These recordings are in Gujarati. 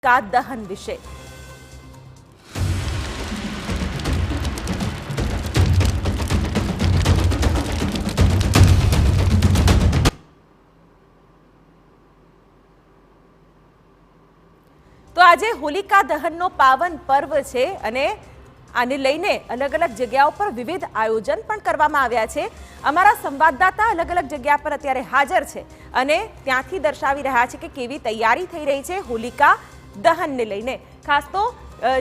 હોલિકા દહન વિશે। तो आज होलिका दहन पावन पर्व है અને આને લઈને अलग अलग जगहों पर विविध आयोजन पण करवामां આવ્યા છે। અમારા સંવાદદાતા अलग अलग जगह पर અત્યારે હાજર છે અને ત્યાંથી દર્શાવી રહ્યા છે કે કેવી તૈયારી થઈ રહી છે હોલિકા દહનને લઈને। ખાસ તો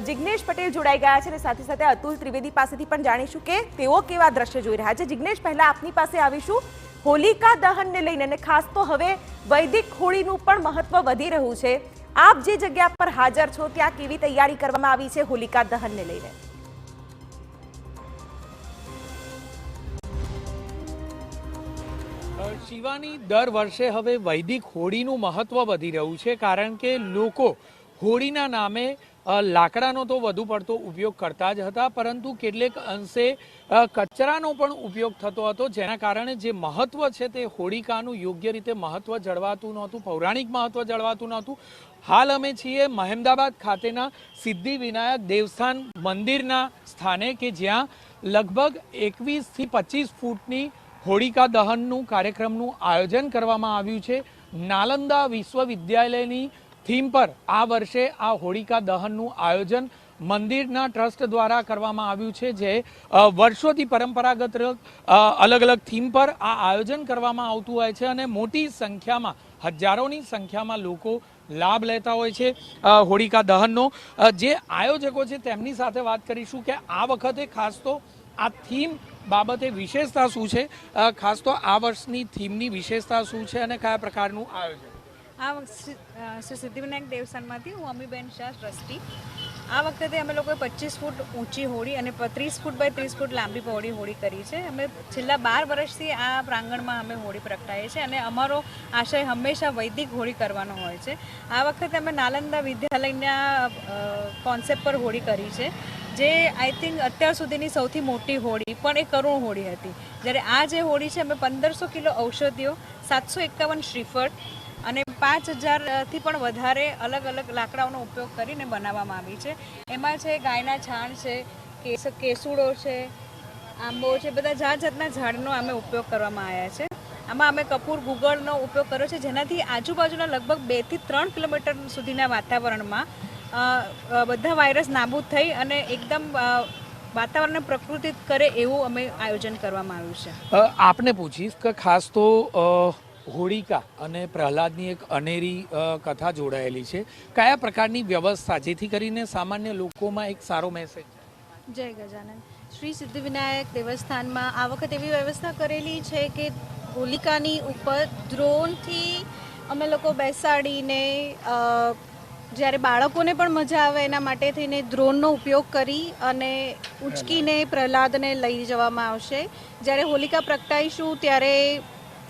જિગ્નેશ પટેલ જોડાઈ ગયા છે અને સાથે સાથે અતુલ ત્રિવેદી પાસેથી પણ જાણીશું કે તેઓ કેવા દ્રશ્ય જોઈ રહ્યા છે। જિગ્નેશ, પહેલા આપની પાસે આવીશું હોલિકા દહનને લઈને અને ખાસ તો હવે વૈદિક હોળીનું પણ મહત્વ વધી રહ્યું છે। आप जे जगह पर हाजर छो त्या केवी तैयारी करवामां आवी छे होलिका दहन ने लईने? शिवानी, दर वर्षे हवे वैदिक होळीनुं महत्व वधी रह्युं छे कारण के लोको होळीना नामे लाकडानो तो વધુ પડતો ઉપયોગ કરતા જ હતા, પરંતુ કેટલેક અંશે કચરાનો પણ ઉપયોગ થતો હતો, જેના કારણે જે મહત્વ છે તે હોળિકાનું યોગ્ય રીતે મહત્વ જળવાતું નહોતું, પૌરાણિક મહત્વ જળવાતું નહોતું। હાલ અમે છીએ મહેમદાબાદ ખાતેના સિદ્ધિ વિનાયક દેવસ્થાન મંદિરના સ્થાને કે જ્યાં લગભગ 21 થી 25 ફૂટની હોળિકા દહનનું કાર્યક્રમનું આયોજન કરવામાં આવ્યું છે। નાલંદા વિશ્વવિદ્યાલયની थीम पर आ वर्षे आ होलिका दहनનું आयोजन मंदिरना ट्रस्ट द्वारा करवामां आव्युं छे, जे वर्षोथी परंपरागत अलग अलग थीम पर आ आयोजन करवामां आवतुं होय छे अने मोटी संख्यामां हजारोनी संख्यामां लोको लाभ लेता होय छे होलिका दहननो। जे आयोजको छे तेमनी साथे वात करीशुं के आ वखते खास तो आ थीम बाबते विशेषता शुं छे, खास तो आ वर्षनी थीमनी विशेषता शुं छे अने कया प्रकारनुं आयोजन? श्री सिद्धिविनायक देवस्थान में हूँ अमीबेन शाह ट्रस्टी। आ वखते अमे लोग 25 फूट ऊँची होड़ी और 30 फूट बाय 30 फूट लांबी पहोળી होड़ी करी है। अमे छेल्ला 12 वर्षथी आ प्रांगण में अमे होड़ी प्रगटाए छे अने अमारो आशय हमेशा वैदिक होड़ी करवानो होय छे। आ वखते अमे नालंदा विद्यालयना कॉन्सेप्ट पर होड़ी करी है, जे आई थिंक अत्यार सुधीनी सौथी मोटी होड़ी पण एक करुण होड़ी हती। ज्यारे आ जे होड़ी छे अमे 1500 किलो औषधिओ, 751 श्रीफળ અને 5000 થી પણ વધારે અલગ અલગ લાકડાઓનો ઉપયોગ કરીને બનાવવામાં આવી છે। એમાં છે ગાયના છાણ છે, કેસુડો છે, આંબો છે, બધા જાત જાતના ઝાડનો અમે ઉપયોગ કરવામાં આવ્યા છે। આમાં અમે કપૂર ગુગળનો ઉપયોગ કર્યો છે, જેનાથી આજુબાજુના લગભગ 2 થી 3 કિલોમીટર સુધીના વાતાવરણમાં બધા વાયરસ નાબૂદ થઈ અને એકદમ વાતાવરણને પ્રકૃતિત કરે એવું અમે આયોજન કરવામાં આવ્યું છે। આપને પૂછીશ કે ખાસ તો હોળિકા અને પ્રહલાદની એક અનેરી કથા જોડાયેલી છે, કયા પ્રકારની વ્યવસ્થા જેથી કરીને સામાન્ય લોકોમાં એક સારો મેસેજ? જય ગજાનન। શ્રી સિદ્ધિવિનાયક દેવસ્થાનમાં આ વખત એવી વ્યવસ્થા કરેલી છે કે હોલિકાની ઉપર ડ્રોનથી અમે લોકો બેસાડીને જ્યારે બાળકોને પણ મજા આવે એના માટે થઈને ડ્રોનનો ઉપયોગ કરી અને ઉંચકીને પ્રહલાદને લઈ જવામાં આવશે। જ્યારે હોલિકા પ્રગટાઈશું ત્યારે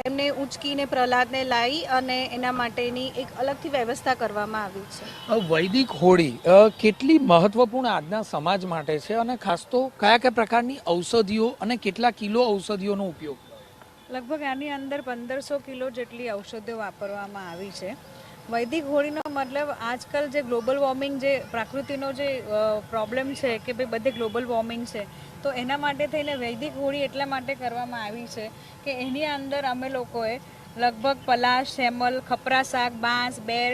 એમને ઉંચકીને પ્રહલાદને લાવી અને એના માટેની એક અલગથી વ્યવસ્થા કરવામાં આવી છે। વૈદિક હોળી કેટલી મહત્વપૂર્ણ આજના સમાજ માટે છે અને ખાસ તો કયા કયા પ્રકારની ઔષધિઓ અને કેટલા કિલો ઔષધિઓનો ઉપયોગ? લગભગ આની અંદર 1500 કિલો જેટલી ઔષધિઓ વાપરવામાં આવી છે। વૈદિક હોળીનો મતલબ આજકાલ જે ગ્લોબલ વોર્મિંગ, જે પ્રકૃતિનો જે પ્રોબ્લેમ છે કે ભાઈ બધે ગ્લોબલ વોર્મિંગ છે, તો એના માટે થઈને વૈદિક હોળી એટલા માટે કરવામાં આવી છે કે એની અંદર અમે લોકોએ લગભગ પલાશ, સેમલ, ખપરા શાક, બાંસ, બેર,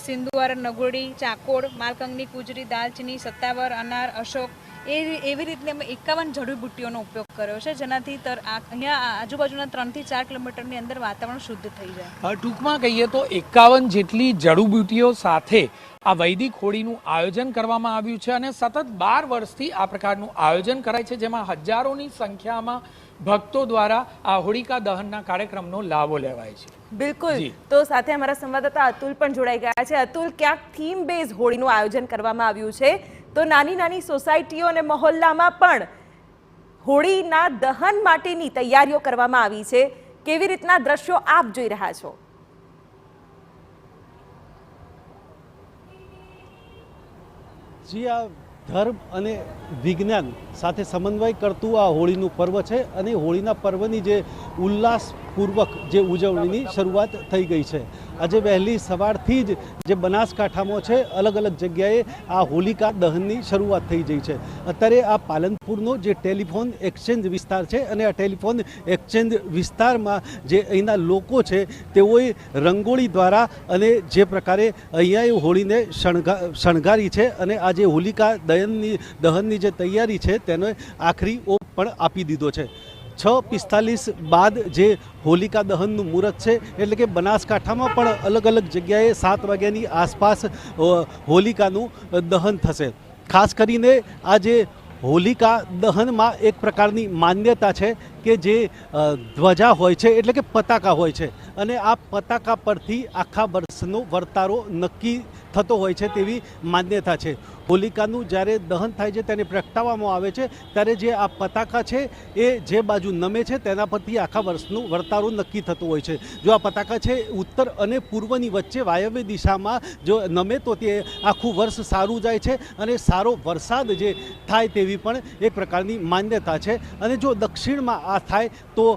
સિંદુવાર, નગોડી, ચાકોળ, માલકંગની કુજરી, દાલચીની, સત્તાવર, અનાર, અશોક, એવી રીતે અમે 51 જડીબુટ્ટીઓનો ઉપયોગ કર્યો છે, જેનાથી અહીંયા આજુબાજુના 3 થી 4 કિલોમીટરની અંદર વાતાવરણ શુદ્ધ થઈ જાય। ટૂંકમાં કહીએ તો 51 જેટલી જડીબુટ્ટીઓ સાથે આ વૈદિક હોળીનું આયોજન કરવામાં આવ્યું છે અને સતત 12 વર્ષથી આ પ્રકારનું આયોજન કરાય છે, જેમાં હજારોની સંખ્યામાં ભક્તો દ્વારા આ હોળિકા દહનના કાર્યક્રમનો લાભો લેવાય છે। બિલકુલ। તો સાથે અમારા સંવાદદાતા અતુલ પણ જોડાઈ ગયા છે। અતુલ, ક્યાંક થીમ બેઝ હોળીનું આયોજન કરવામાં આવ્યું છે, તો નાની નાની સોસાયટીઓ અને મહોલ્લામાં પણ હોળીના દહન માટેની તૈયારીઓ કરવામાં આવી છે, કેવી રીતના દ્રશ્યો આપ જોઈ રહ્યા છો? જી, આ ધર્મ અને વિજ્ઞાન સાથે સમન્વય કરતું આ હોળીનું પર્વ છે અને હોળીના પર્વની જે ઉલ્લાસ પૂર્વક જે ઉજવણીની શરૂઆત થઈ ગઈ છે. આજે વહેલી સવારથી જ જે બનાસકાંઠામાં છે અલગ અલગ જગ્યાએ આ હોલિકા દહનની શરૂઆત થઈ ગઈ છે. અત્યારે આ પાલનપુરનો જે ટેલિફોન એક્સચેન્જ વિસ્તાર છે અને આ ટેલિફોન એક્સચેન્જ વિસ્તારમાં જે અહીંના લોકો છે તેઓએ રંગોળી દ્વારા અને જે પ્રકારે અહીંયા હોળીને શણગારી છે અને આ જે હોલિકા દહનની જે તૈયારી છે તેને આખરી ઓપ પણ આપી દીધો છે. 6:45 બાદ જે હોલિકા દહનનું મુહૂર્ત છે એટલે કે બનાસકાંઠામાં પણ અલગ અલગ જગ્યાએ 7 વાગ્યાની આસપાસ હોલિકાનું દહન થશે. ખાસ કરીને આ જે હોલિકા દહનમાં એક પ્રકારની માન્યતા છે કે જે ધ્વજા હોય છે એટલે કે પતાકા હોય છે અને આ પતાકા પરથી આખા વર્ષનો વર્તારો નક્કી થતો હોય છે તેવી માન્યતા છે. હોલિકાનું જ્યારે દહન થાય છે તેને પ્રગટાવવામાં આવે છે ત્યારે જે આ પતાકા છે એ જે બાજુ નમે છે તેના પરથી આખા વર્ષનું વર્તારો નક્કી થતો હોય છે. જો આ પતાકા છે ઉત્તર અને પૂર્વની વચ્ચે વાયવ્ય દિશામાં જો નમે તો તે આખું વર્ષ સારું જાય છે અને સારો વરસાદ જે થાય તેવી પણ એક પ્રકારની માન્યતા છે. અને જો દક્ષિણમાં આ થાય તો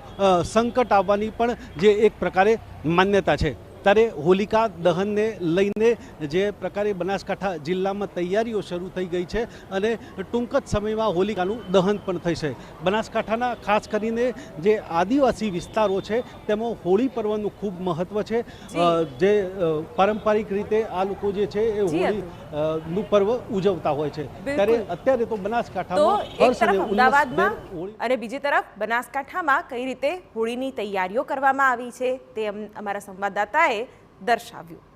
સંકટ આવવાની પણ જે એક પ્રકારે માન્યતા છે. ત્યારે હોલિકા દહનને લઈને જે પ્રકારે બનાસકાંઠા જિલ્લામાં તૈયારીઓ શરૂ થઈ ગઈ છે અને ટૂંક જ સમયમાં હોલિકાનું દહન પણ થશે. બનાસકાંઠાના ખાસ કરીને જે આદિવાસી વિસ્તારો છે તેમાં હોળી પર્વનું ખૂબ મહત્વ છે. જે પારંપરિક રીતે આ લોકો જે છે એ હોળીનું પર્વ ઉજવતા હોય છે. ત્યારે અત્યારે તો બનાસકાંઠામાં એક તરફ અમદાવાદમાં અને બીજી તરફ બનાસકાંઠામાં કઈ રીતે હોળીની તૈયારીઓ કરવામાં આવી છે તે અમારા સંવાદદાતાએ દર્શાવ્યું.